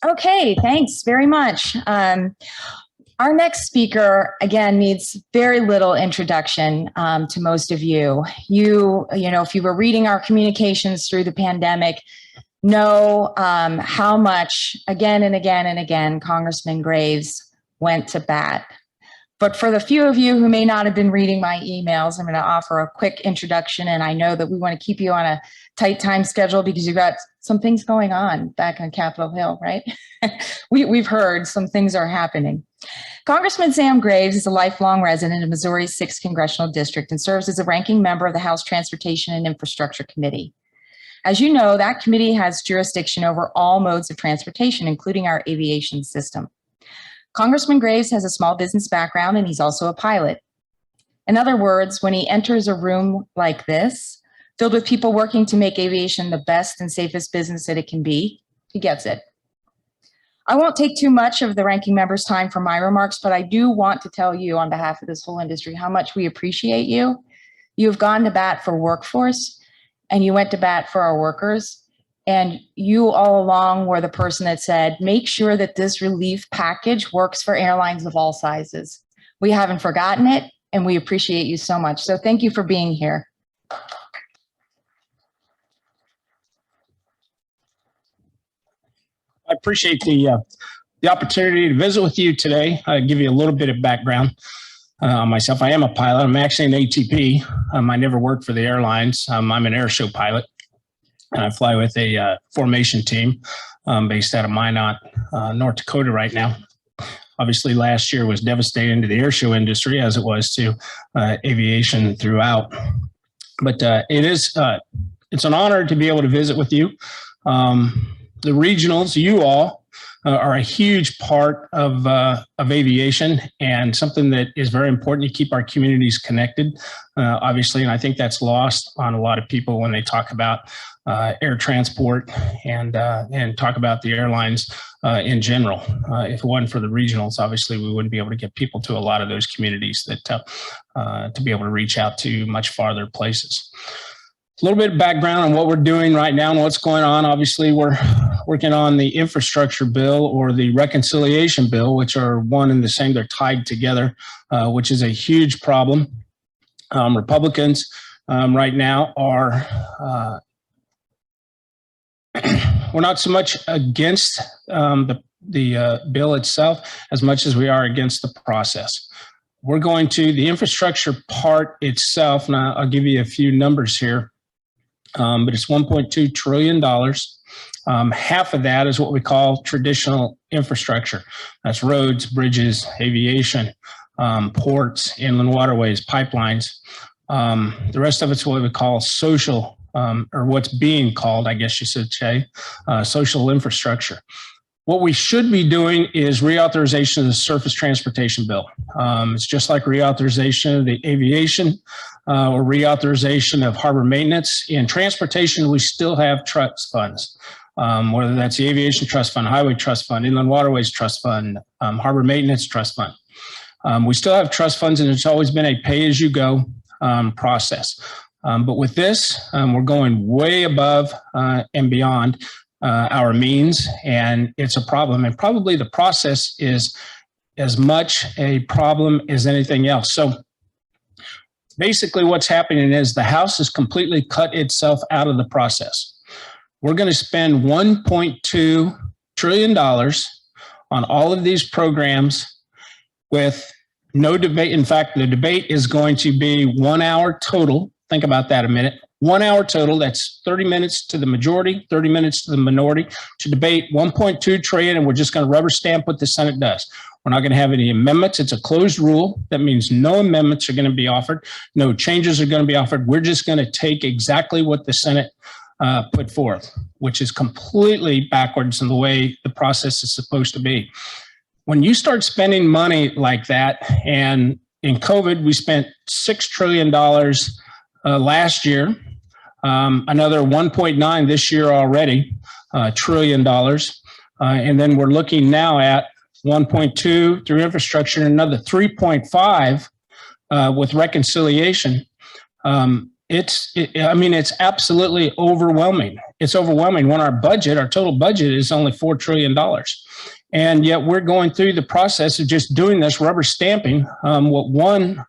Okay, thanks very much. Our next speaker, again, needs very little introduction to most of you. You know, if you were reading our communications through the pandemic, know how much, again and again and again, Congressman Graves went to bat. But for the few of you who may not have been reading my emails, I'm going to offer a quick introduction. And I know that we want to keep you on a tight time schedule because you've got some things going on back on Capitol Hill, right? We've heard some things are happening. Congressman Sam Graves is a lifelong resident of Missouri's 6th Congressional District and serves as a ranking member of the House Transportation and Infrastructure Committee. As you know, that committee has jurisdiction over all modes of transportation, including our aviation system. Congressman Graves has a small business background and he's also a pilot. In other words, when he enters a room like this, filled with people working to make aviation the best and safest business that it can be, he gets it. I won't take too much of the ranking member's time for my remarks, but I do want to tell you on behalf of this whole industry how much we appreciate you. You've gone to bat for workforce and you went to bat for our workers. And you all along were the person that said, make sure that this relief package works for airlines of all sizes. We haven't forgotten it, and we appreciate you so much. So thank you for being here. I appreciate the opportunity to visit with you today. I'll give you a little bit of background on myself. I am a pilot. I'm actually an ATP. I never worked for the airlines. I'm an air show pilot. And I fly with a formation team based out of Minot, North Dakota right now. Obviously, last year was devastating to the air show industry as it was to aviation throughout. But it's an honor to be able to visit with you. The regionals, you all, are a huge part of aviation and something that is very important to keep our communities connected, obviously. And I think that's lost on a lot of people when they talk about air transport and talk about the airlines in general. If it wasn't for the regionals, obviously we wouldn't be able to get people to a lot of those communities that to be able to reach out to much farther places. A little bit of background on what we're doing right now and what's going on. Obviously, we're working on the infrastructure bill or the reconciliation bill, which are one and the same. They're tied together, which is a huge problem. Republicans right now are we're not so much against the bill itself as much as we are against the process. We're going to the infrastructure part itself, and I'll give you a few numbers here. But it's $1.2 trillion. Half of that is what we call traditional infrastructure. That's roads, bridges, aviation, ports, inland waterways, pipelines. The rest of it's what we call social, or what's being called, I guess you should say, social infrastructure. What we should be doing is reauthorization of the surface transportation bill. It's just like reauthorization of the aviation or reauthorization of harbor maintenance. In transportation, we still have trust funds, whether that's the aviation trust fund, highway trust fund, inland waterways trust fund, harbor maintenance trust fund. We still have trust funds, and it's always been a pay-as-you-go process. But with this, we're going way above and beyond our means, and it's a problem. And probably the process is as much a problem as anything else. So basically what's happening is the House has completely cut itself out of the process. We're going to spend $1.2 trillion on all of these programs with no debate. In fact, the debate is going to be 1 hour total. Think about that a minute. 1 hour total, that's 30 minutes to the majority, 30 minutes to the minority to debate $1.2 trillion, and we're just going to rubber stamp what the Senate does. We're not going to have any amendments. It's a closed rule. That means no amendments are going to be offered. No changes are going to be offered. We're just going to take exactly what the Senate put forth, which is completely backwards in the way the process is supposed to be. When you start spending money like that, and in COVID, we spent $6 trillion last year, another 1.9 this year already, $1 trillion. And then we're looking now at 1.2 through infrastructure and another 3.5 with reconciliation. It's absolutely overwhelming. It's overwhelming when our total budget is only $4 trillion. And yet we're going through the process of just doing this rubber stamping what one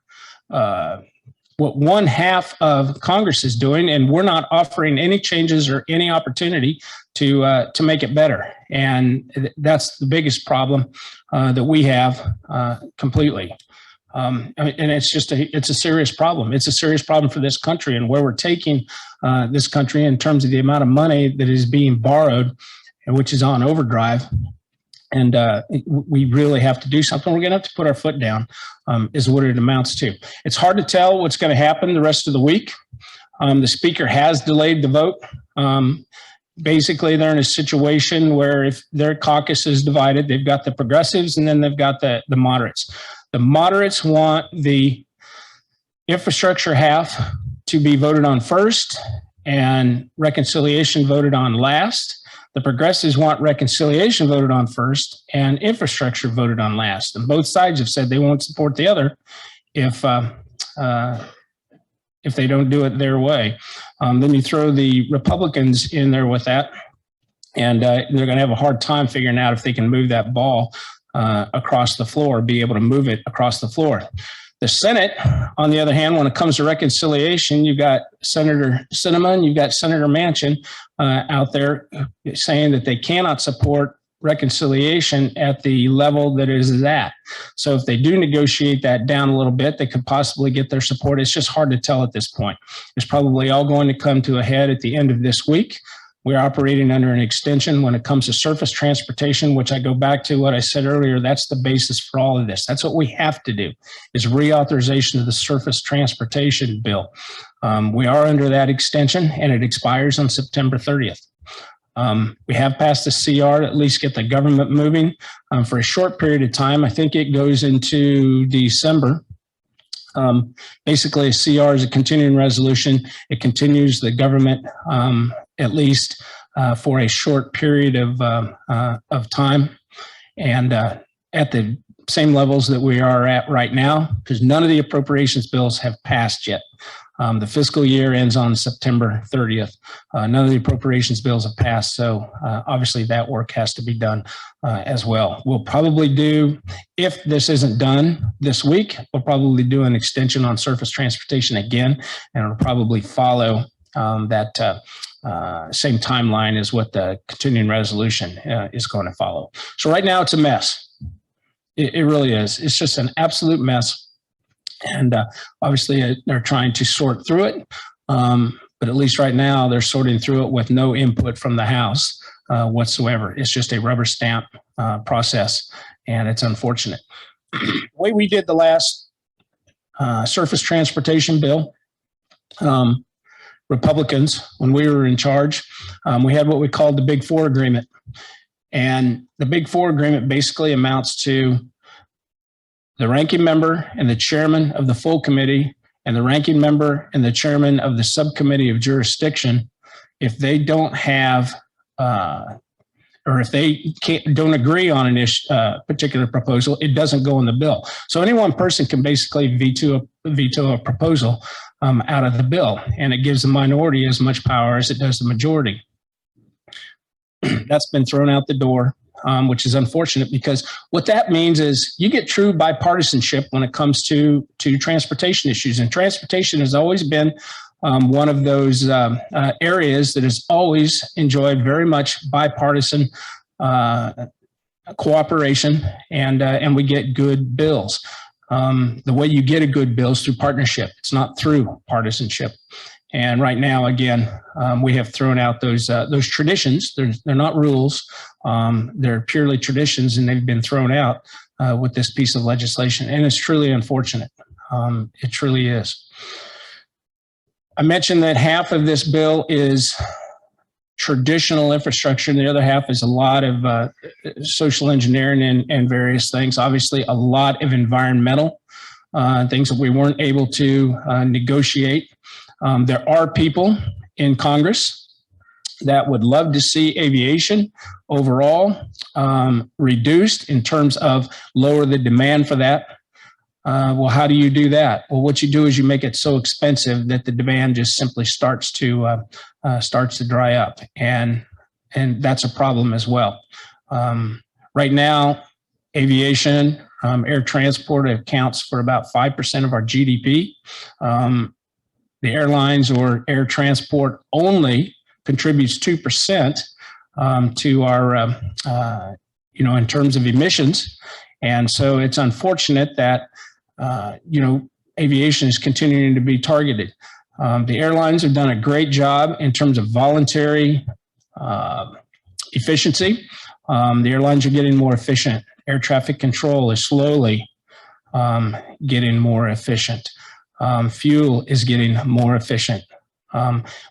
half of Congress is doing, and we're not offering any changes or any opportunity to make it better. And that's the biggest problem that we have completely. And it's a serious problem. It's a serious problem for this country and where we're taking this country in terms of the amount of money that is being borrowed, which is on overdrive. And we really have to do something. We're going to have to put our foot down, is what it amounts to. It's hard to tell what's going to happen the rest of the week. The speaker has delayed the vote. Basically, they're in a situation where if their caucus is divided, they've got the progressives and then they've got the moderates. The moderates want the infrastructure half to be voted on first and reconciliation voted on last. The progressives want reconciliation voted on first and infrastructure voted on last. And both sides have said they won't support the other if they don't do it their way. Then you throw the Republicans in there with that, and they're going to have a hard time figuring out if they can move that ball across the floor, be able to move it across the floor. The Senate, on the other hand, when it comes to reconciliation, you've got Senator Sinema and you've got Senator Manchin out there saying that they cannot support reconciliation at the level that it is at. So if they do negotiate that down a little bit, they could possibly get their support. It's just hard to tell at this point. It's probably all going to come to a head at the end of this week. We're operating under an extension when it comes to surface transportation, which I go back to what I said earlier. That's the basis for all of this. That's what we have to do, is reauthorization of the surface transportation bill. We are under that extension, and it expires on September 30th. We have passed a CR to at least get the government moving for a short period of time. I think it goes into December. Basically, a CR is a continuing resolution. It continues the government at least for a short period of time, and at the same levels that we are at right now, because none of the appropriations bills have passed yet. The fiscal year ends on September 30th. None of the appropriations bills have passed, so obviously that work has to be done as well. We'll probably do, if this isn't done this week, we'll probably do an extension on surface transportation again, and it'll probably follow that same timeline as what the continuing resolution is going to follow. So right now it's a mess. It really is. It's just an absolute mess. And obviously they're trying to sort through it. But at least right now they're sorting through it with no input from the House whatsoever. It's just a rubber stamp process, and it's unfortunate. The way we did the last surface transportation bill, Republicans, when we were in charge, we had what we called the Big Four agreement. And the Big Four agreement basically amounts to the ranking member and the chairman of the full committee and the ranking member and the chairman of the subcommittee of jurisdiction, if they don't have, or if they don't agree on an particular proposal, it doesn't go in the bill. So any one person can basically veto a proposal out of the bill, and it gives the minority as much power as it does the majority. That's been thrown out the door. Which is unfortunate, because what that means is you get true bipartisanship when it comes to transportation issues. And transportation has always been one of those areas that has always enjoyed very much bipartisan cooperation, and we get good bills. The way you get a good bill is through partnership. It's not through partisanship. And right now, again, we have thrown out those traditions. They're not rules. They're purely traditions, and they've been thrown out with this piece of legislation. And it's truly unfortunate. It truly is. I mentioned that half of this bill is traditional infrastructure, and the other half is a lot of social engineering and various things. Obviously, a lot of environmental things that we weren't able to negotiate. There are people in Congress that would love to see aviation overall reduced in terms of lower the demand for that. Well, how do you do that? Well, what you do is you make it so expensive that the demand just simply starts to dry up, and that's a problem as well. Right now, aviation, air transport accounts for about 5% of our GDP. The airlines or air transport only contributes 2% to our, in terms of emissions. And so it's unfortunate that, aviation is continuing to be targeted. The airlines have done a great job in terms of voluntary efficiency. The airlines are getting more efficient. Air traffic control is slowly getting more efficient. Fuel is getting more efficient.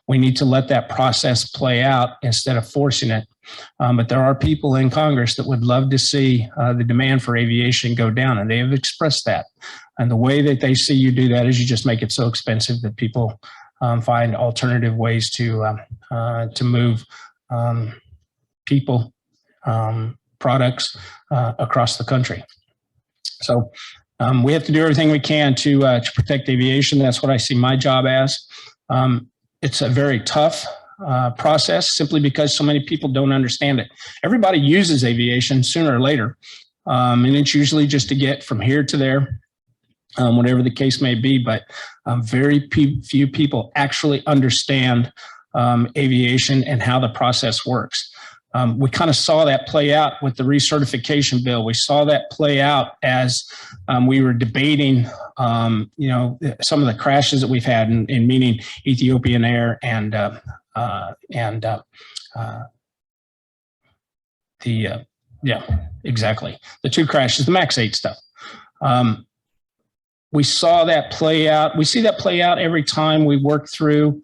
We need to let that process play out instead of forcing it. But there are people in Congress that would love to see the demand for aviation go down, and they have expressed that. And the way that they see you do that is you just make it so expensive that people find alternative ways to move people, products across the country. So we have to do everything we can to protect aviation. That's what I see my job as. It's a very tough process simply because so many people don't understand it. Everybody uses aviation sooner or later, and it's usually just to get from here to there, whatever the case may be, but very few people actually understand aviation and how the process works. We kind of saw that play out with the recertification bill. We saw that play out as we were debating, some of the crashes that we've had, in meaning Ethiopian Air and exactly, the two crashes, the MAX 8 stuff. We saw that play out. We see that play out every time we work through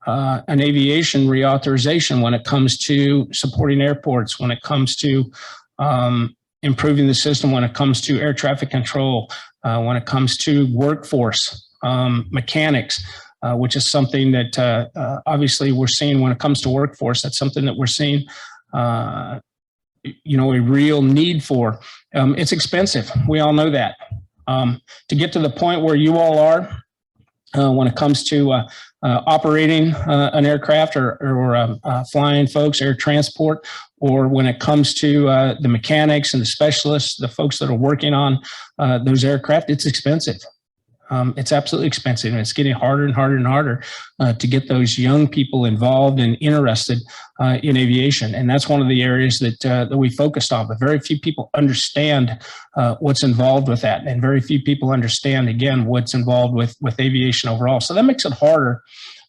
an aviation reauthorization when it comes to supporting airports, when it comes to improving the system, when it comes to air traffic control, when it comes to workforce, mechanics, which is something that obviously we're seeing when it comes to workforce. That's something that we're seeing, a real need for. It's expensive. We all know that. To get to the point where you all are, when it comes to operating an aircraft or flying folks, air transport, or when it comes to the mechanics and the specialists, the folks that are working on those aircraft, it's expensive. It's absolutely expensive, and it's getting harder and harder and harder to get those young people involved and interested in aviation. And that's one of the areas that we focused on. But very few people understand what's involved with that, and very few people understand, again, what's involved with aviation overall. So that makes it harder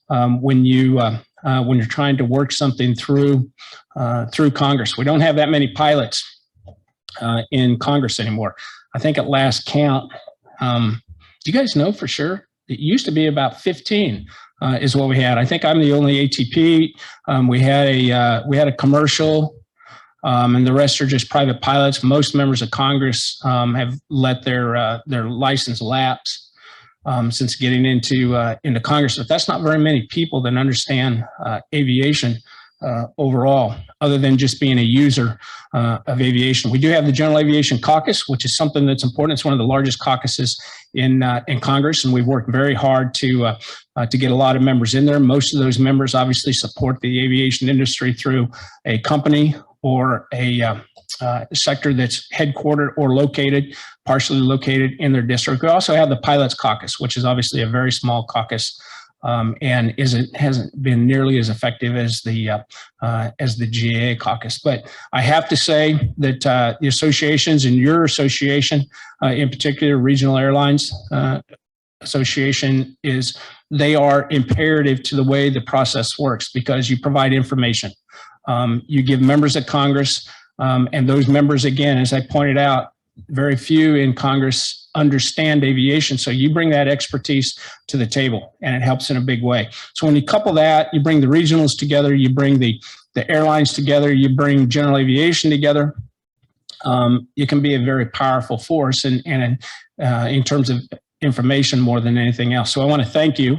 when you're trying to work something through Congress. We don't have that many pilots in Congress anymore. I think at last count. Do you guys know for sure? It used to be about 15 is what we had. I think I'm the only ATP. We had a commercial, and the rest are just private pilots. Most members of Congress have let their license lapse since getting into Congress. But that's not very many people that understand aviation overall, other than just being a user of aviation. We do have the General Aviation Caucus, which is something that's important. It's one of the largest caucuses in Congress, and we've worked very hard to get a lot of members in there. Most of those members obviously support the aviation industry through a company or a sector that's headquartered or partially located in their district. We also have the Pilots Caucus, which is obviously a very small caucus, and hasn't been nearly as effective as the GAA caucus. But I have to say that the associations, and your association in particular, Regional Airlines Association, they are imperative to the way the process works, because you provide information. You give members of Congress, and those members, again, as I pointed out, very few in Congress understand aviation. So you bring that expertise to the table, and it helps in a big way. So when you couple that, you bring the regionals together, you bring the airlines together, you bring general aviation together, you can be a very powerful force and in terms of information more than anything else. So I want to thank you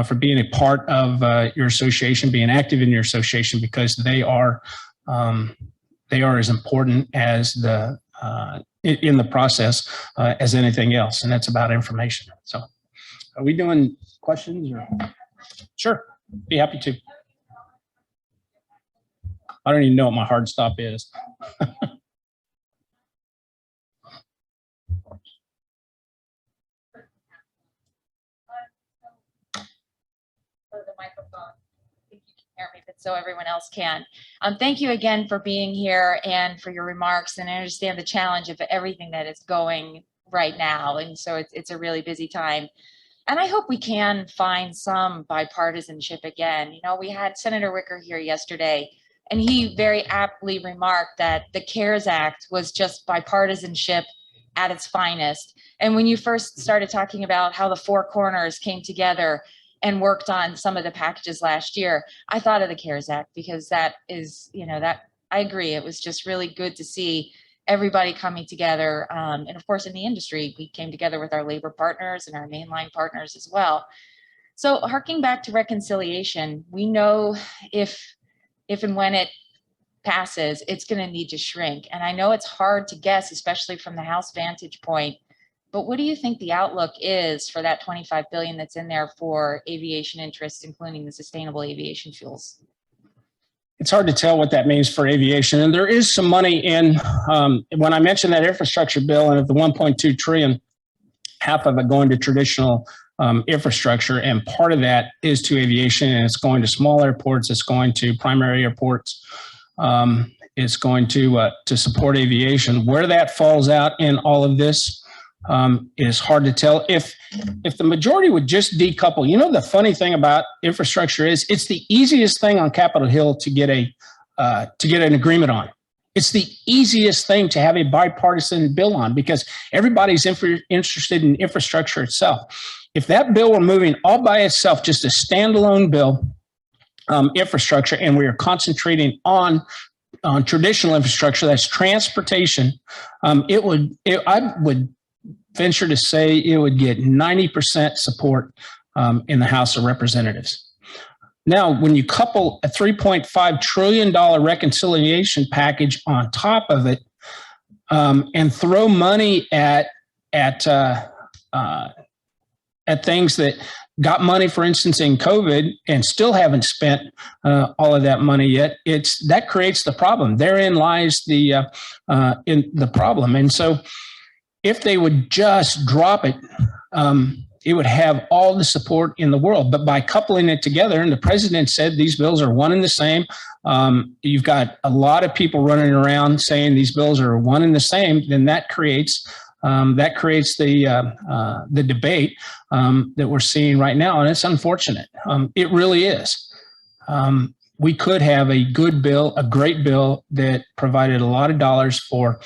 for being a part of your association, being active in your association, because they are as important as in the process as anything else, and that's about information. So are we doing questions? Or? Sure, be happy to. I don't even know what my hard stop is. The microphone. I think you can hear me, but so everyone else can. Thank you again for being here and for your remarks. And I understand the challenge of everything that is going right now. And so it's a really busy time. And I hope we can find some bipartisanship again. You know, we had Senator Wicker here yesterday, and he very aptly remarked that the CARES Act was just bipartisanship at its finest. And when you first started talking about how the four corners came together and worked on some of the packages last year, I thought of the CARES Act, because that is, you know, that I agree. It was just really good to see everybody coming together. And of course, in the industry, we came together with our labor partners and our mainline partners as well. So harking back to reconciliation, we know if and when it passes, it's going to need to shrink. And I know it's hard to guess, especially from the House vantage point, but what do you think the outlook is for that $25 billion that's in there for aviation interests, including the sustainable aviation fuels? It's hard to tell what that means for aviation. And there is some money in, when I mentioned that infrastructure bill and of the 1.2 trillion, half of it going to traditional infrastructure, and part of that is to aviation, and it's going to small airports, it's going to primary airports, it's going to support aviation. Where that falls out in all of this is hard to tell. If the majority would just decouple, you know, the funny thing about infrastructure is it's the easiest thing on Capitol Hill to get an agreement on. It's the easiest thing to have a bipartisan bill on, because everybody's interested in infrastructure itself. If that bill were moving all by itself, just a standalone bill, infrastructure, and we are concentrating on traditional infrastructure, that's transportation, I would venture to say it would get 90% support in the House of Representatives. Now, when you couple a $3.5 trillion reconciliation package on top of it, and throw money at things that got money, for instance, in COVID, and still haven't spent all of that money yet, that creates the problem. Therein lies the problem. And so, if they would just drop it, it would have all the support in the world. But by coupling it together, and the president said these bills are one and the same, you've got a lot of people running around saying these bills are one and the same, then that creates the debate that we're seeing right now, and it's unfortunate. It really is. We could have a good bill, a great bill that provided a lot of dollars for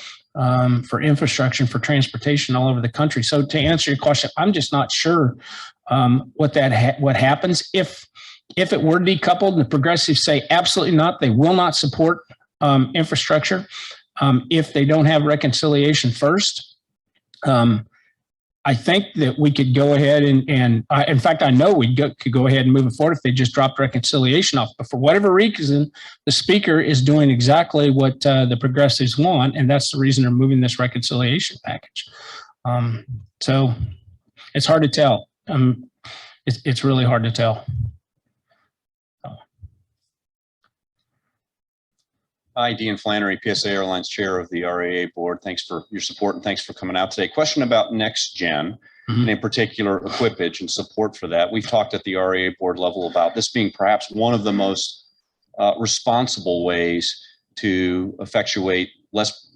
infrastructure, for transportation all over the country. So to answer your question, I'm just not sure what happens if it were decoupled. And the progressives say absolutely not. They will not support infrastructure if they don't have reconciliation first. I think that we could go ahead and in fact, I know we could go ahead and move it forward if they just dropped reconciliation off. But for whatever reason, the speaker is doing exactly what the progressives want, and that's the reason they're moving this reconciliation package. So it's hard to tell. It's really hard to tell. Hi, Dean Flannery, PSA Airlines Chair of the RAA Board. Thanks for your support and thanks for coming out today. Question about NextGen, and in particular equipage and support for that. We've talked at the RAA Board level about this being perhaps one of the most responsible ways to effectuate less,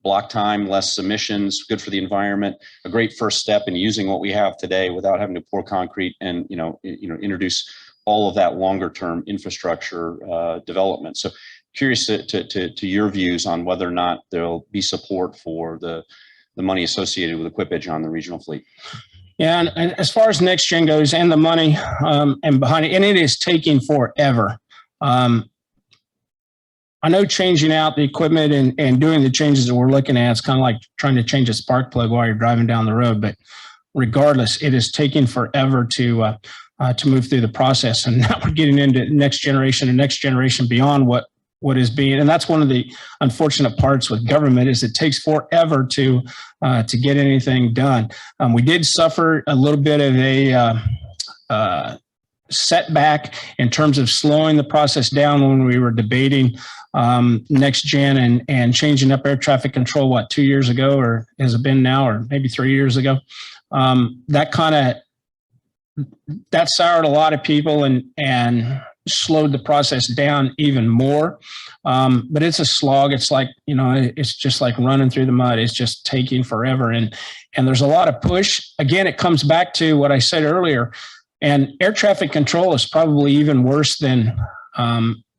block time, less emissions, good for the environment, a great first step in using what we have today without having to pour concrete and, introduce all of that longer term infrastructure development. So curious to your views on whether or not there'll be support for the money associated with equipage on the regional fleet. Yeah, and as far as NextGen goes and the money and behind it, and it is taking forever. I know changing out the equipment and doing the changes that we're looking at, it's kind of like trying to change a spark plug while you're driving down the road. But regardless, it is taking forever to move through the process. And now we're getting into next generation and next generation beyond what what is being, and that's one of the unfortunate parts with government, is it takes forever to get anything done. We did suffer a little bit of a setback in terms of slowing the process down when we were debating NextGen and changing up air traffic control, what, 2 years ago, or has it been now, or maybe 3 years ago? That soured a lot of people and slowed the process down even more. But it's a slog. It's like, it's just like running through the mud. It's just taking forever. And there's a lot of push. Again, it comes back to what I said earlier. And air traffic control is probably even worse than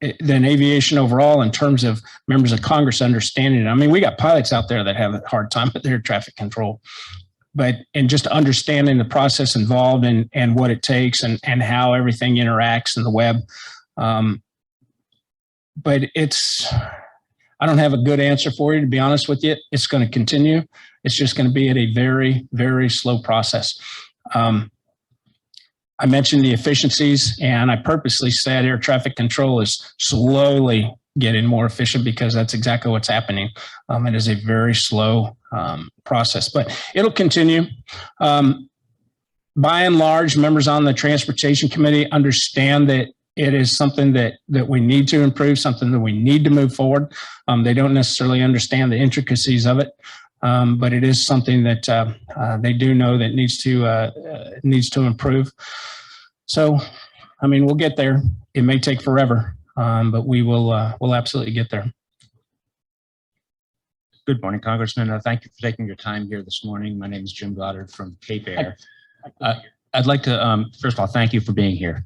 aviation overall in terms of members of Congress understanding it. I mean, we got pilots out there that have a hard time with air traffic control, but in just understanding the process involved and what it takes and how everything interacts in the web. But I don't have a good answer for you, to be honest with you. It's going to continue. It's just going to be at a very, very slow process. I mentioned the efficiencies, and I purposely said air traffic control is slowly getting more efficient because that's exactly what's happening. It is a very slow process, but it'll continue. By and large, members on the Transportation Committee understand that it is something that we need to improve, something that we need to move forward. They don't necessarily understand the intricacies of it. But it is something that they do know that needs to improve. So, I mean, we'll get there. It may take forever, but we'll absolutely get there. Good morning, Congressman. Thank you for taking your time here this morning. My name is Jim Goddard from Cape Air. I'd like to, first of all, thank you for being here.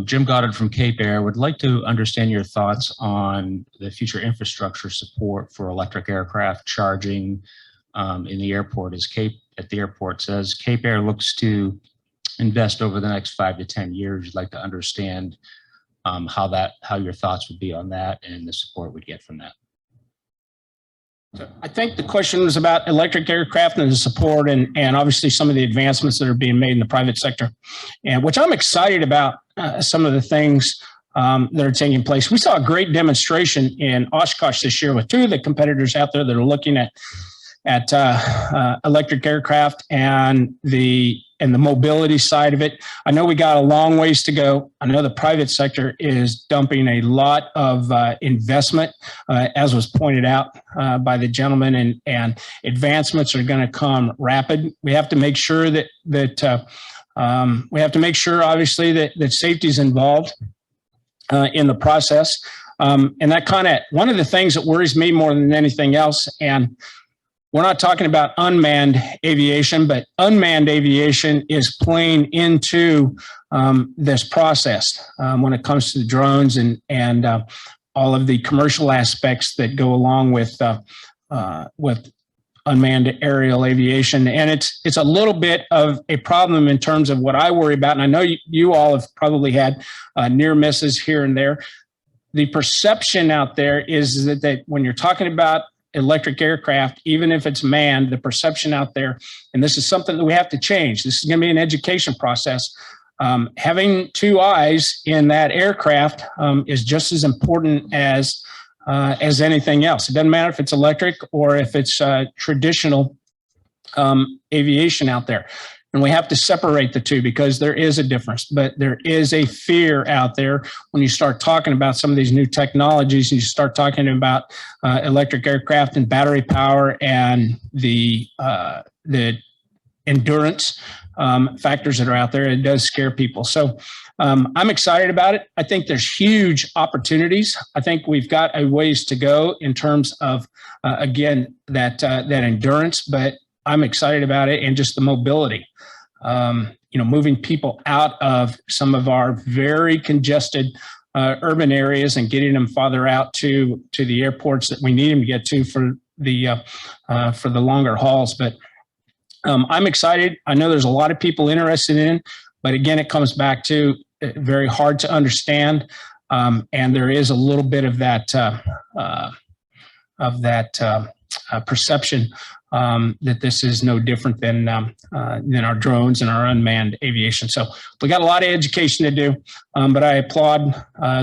Jim Goddard from Cape Air would like to understand your thoughts on the future infrastructure support for electric aircraft charging in the airport. As Cape at the airport says, Cape Air looks to invest over the next 5 to 10 years. You'd like to understand how your thoughts would be on that and the support we'd get from that. I think the question was about electric aircraft and the support and obviously some of the advancements that are being made in the private sector, and which I'm excited about some of the things that are taking place. We saw a great demonstration in Oshkosh this year with 2 of the competitors out there that are looking at electric aircraft and the mobility side of it. I know we got a long ways to go. I know the private sector is dumping a lot of investment, as was pointed out by the gentleman, and advancements are going to come rapid. We have to make sure that we have to make sure, obviously, that safety is involved in the process. And that one of the things that worries me more than anything else, and we're not talking about unmanned aviation, but unmanned aviation is playing into this process when it comes to the drones and all of the commercial aspects that go along with unmanned aerial aviation. And it's a little bit of a problem in terms of what I worry about. And I know you all have probably had near misses here and there. The perception out there is that when you're talking about electric aircraft, even if it's manned, the perception out there, and this is something that we have to change. This is going to be an education process. Having 2 eyes in that aircraft is just as important as anything else. It doesn't matter if it's electric or if it's traditional aviation out there. And we have to separate the 2 because there is a difference, but there is a fear out there when you start talking about some of these new technologies and you start talking about electric aircraft and battery power and the endurance factors that are out there. It does scare people. So I'm excited about it. I think there's huge opportunities. I think we've got a ways to go in terms of, again, that endurance, but I'm excited about it and just the mobility. Moving people out of some of our very congested urban areas and getting them farther out to the airports that we need them to get to for the longer hauls. But I'm excited. I know there's a lot of people interested in it, but again, it comes back to very hard to understand, and there is a little bit of that perception that this is no different than our drones and our unmanned aviation. So we got a lot of education to do, but I applaud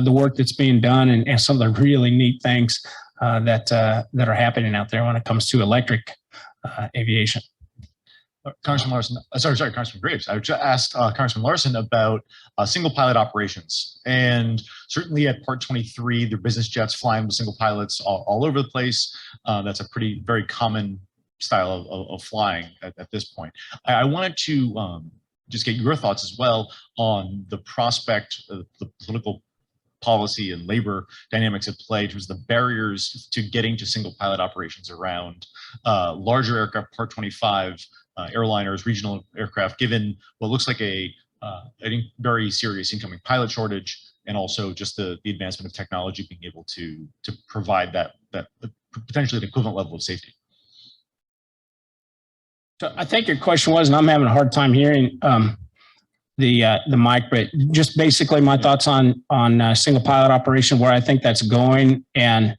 the work that's being done and some of the really neat things that are happening out there when it comes to electric aviation. Congressman Larson, Congressman Graves. I just asked Congressman Larson about single pilot operations. And certainly at Part 23, their business jets flying with single pilots all over the place. That's a very common style of flying at this point. I wanted to just get your thoughts as well on the prospect of the political policy and labor dynamics at play in terms of the barriers to getting to single pilot operations around larger aircraft, Part 25, airliners, regional aircraft, given what looks like a very serious incoming pilot shortage, and also just the advancement of technology being able to provide that potentially an equivalent level of safety. So I think your question was, and I'm having a hard time hearing the mic, but just basically my thoughts on single pilot operation, where I think that's going, and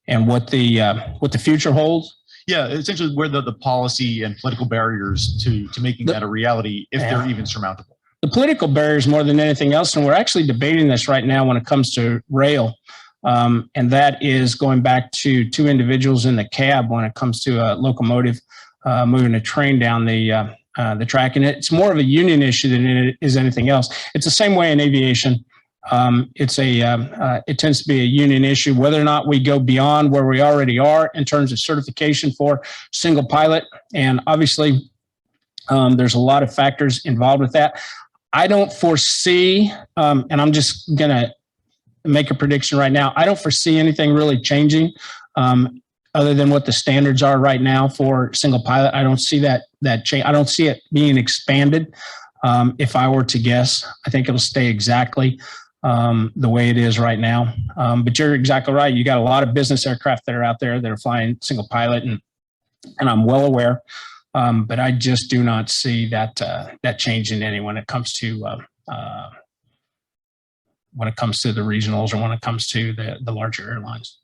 what the future holds. Yeah, essentially where the policy and political barriers to making that a reality, if they're even surmountable. The political barriers more than anything else, and we're actually debating this right now when it comes to rail, and that is going back to two individuals in the cab when it comes to a locomotive moving a train down the track, and it's more of a union issue than it is anything else. It's the same way in aviation. It tends to be a union issue, whether or not we go beyond where we already are in terms of certification for single pilot. And obviously, there's a lot of factors involved with that. I don't foresee, and I'm just going to make a prediction right now, I don't foresee anything really changing other than what the standards are right now for single pilot. I don't see that change. I don't see it being expanded. If I were to guess, I think it'll stay exactly the way it is right now. But you're exactly right. You got a lot of business aircraft that are out there that are flying single pilot, and I'm well aware. But I just do not see that changing any when it comes to the regionals, or when it comes to the larger airlines.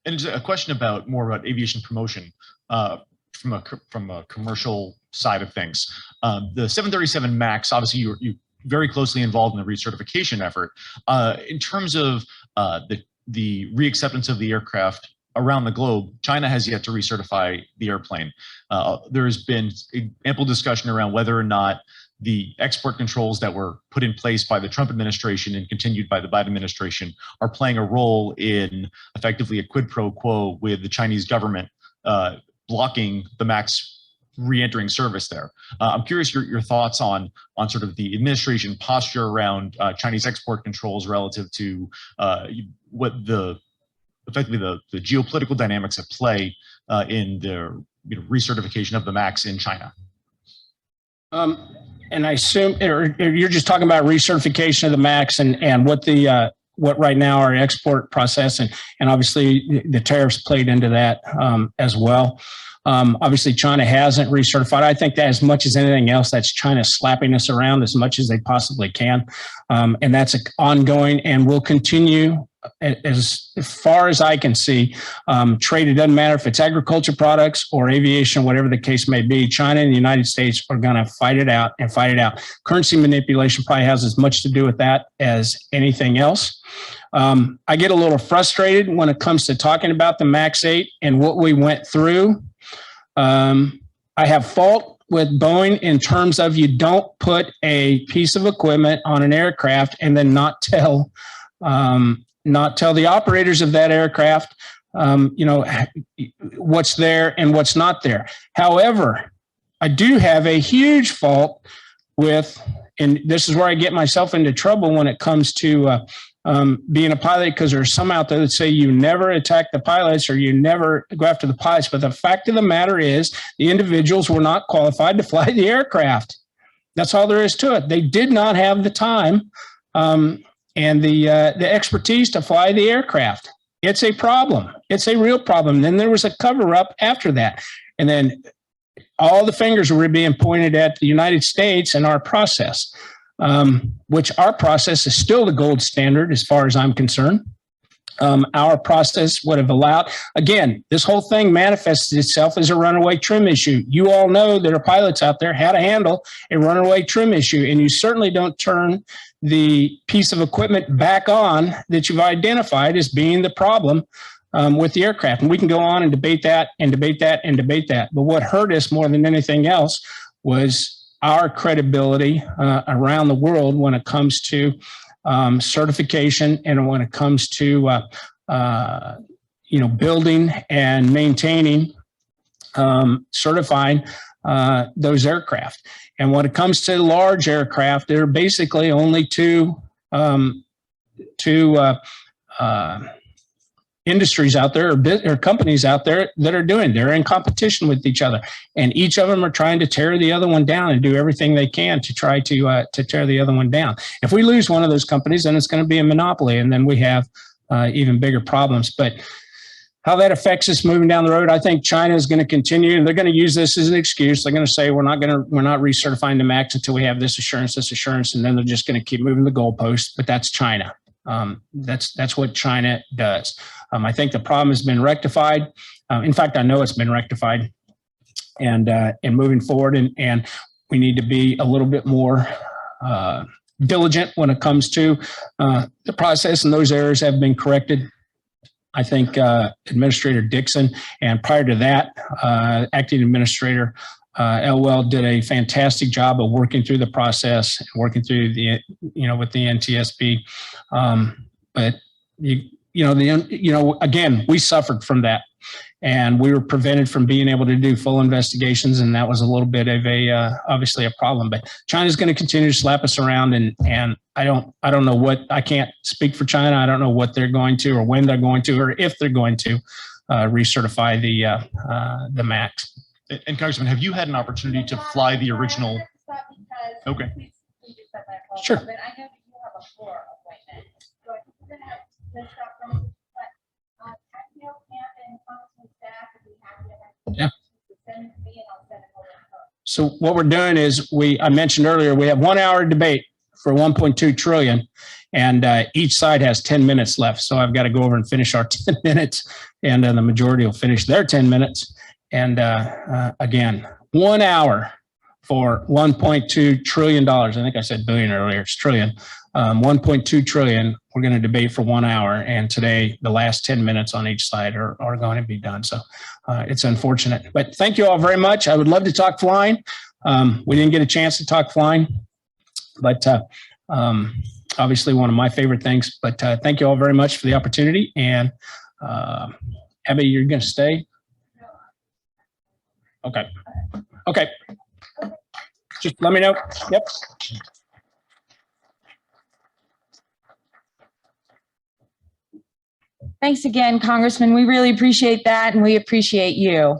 And it's a question more about aviation promotion from a commercial side of things. The 737 MAX, obviously you very closely involved in the recertification effort. In terms of the reacceptance of the aircraft around the globe, China has yet to recertify the airplane. There has been ample discussion around whether or not the export controls that were put in place by the Trump administration and continued by the Biden administration are playing a role in effectively a quid pro quo with the Chinese government blocking the MAX re-entering service there. I'm curious your thoughts on sort of the administration posture around Chinese export controls relative to what effectively the geopolitical dynamics at play in the recertification of the MAX in China. And I assume you're just talking about recertification of the MAX and what right now our export process, and obviously the tariffs played into that as well. Obviously, China hasn't recertified. I think that as much as anything else, that's China slapping us around as much as they possibly can. And that's ongoing and will continue as far as I can see. Trade, it doesn't matter if it's agriculture products or aviation, whatever the case may be. China and the United States are going to fight it out and fight it out. Currency manipulation probably has as much to do with that as anything else. I get a little frustrated when it comes to talking about the MAX 8 and what we went through. I have fault with Boeing in terms of you don't put a piece of equipment on an aircraft and then not tell the operators of that aircraft, what's there and what's not there. However, I do have a huge fault with, and this is where I get myself into trouble when it comes to being a pilot, because there's some out there that say you never attack the pilots or you never go after the pilots. But the fact of the matter is the individuals were not qualified to fly the aircraft. That's all there is to it. They did not have the time and the expertise to fly the aircraft. It's a problem. It's a real problem. Then there was a cover up after that. And then all the fingers were being pointed at the United States and our process. Which our process is still the gold standard as far as I'm concerned. our process would have allowed. Again, this whole thing manifested itself as a runaway trim issue. You all know there are pilots out there how to handle a runaway trim issue, and you certainly don't turn the piece of equipment back on that you've identified as being the problem with the aircraft. And we can go on and debate that and debate that and debate that. But what hurt us more than anything else was our credibility around the world when it comes to certification and when it comes to building and maintaining, certifying those aircraft. And when it comes to large aircraft, there are basically only two industries out there or companies out there that are doing. They're in competition with each other, and each of them are trying to tear the other one down and do everything they can to try to tear the other one down. If we lose one of those companies, then it's going to be a monopoly, and then we have even bigger problems. But how that affects us moving down the road, I think China is going to continue, and they're going to use this as an excuse. They're going to say we're not recertifying the MAX until we have this assurance, and then they're just going to keep moving the goalposts. But that's China. That's what China does. I think the problem has been rectified. In fact, I know it's been rectified, and moving forward, and we need to be a little bit more diligent when it comes to the process, and those errors have been corrected. I think Administrator Dixon, and prior to that, Acting Administrator Elwell did a fantastic job of working through the process, working through the, with the NTSB. But again, we suffered from that, and we were prevented from being able to do full investigations, and that was a little bit of obviously a problem. But China's going to continue to slap us around, and I don't know what, I can't speak for China. I don't know what they're going to, or when they're going to, or if they're going to recertify the MAX. And Congressman, have you had an opportunity to fly the original? Okay. Sure. But I know that you have a floor appointment. So I think we're going to have this stuff from, but I feel Camp and Congressman staff would be happy to have to send it to me, and I'll send it over to her. So what we're doing is I mentioned earlier, we have 1 hour debate for 1.2 trillion, and each side has 10 minutes left. So I've got to go over and finish our 10 minutes, and the majority will finish their 10 minutes. And again, 1 hour for $1.2 trillion. I think I said billion earlier, it's trillion. 1.2 trillion, we're going to debate for 1 hour. And today, the last 10 minutes on each side are going to be done. So it's unfortunate. But thank you all very much. I would love to talk flying. We didn't get a chance to talk flying, but obviously one of my favorite things. But thank you all very much for the opportunity. And Abby, you're going to stay? Okay. Okay. Just let me know. Yep. Thanks again, Congressman. We really appreciate that, and we appreciate you.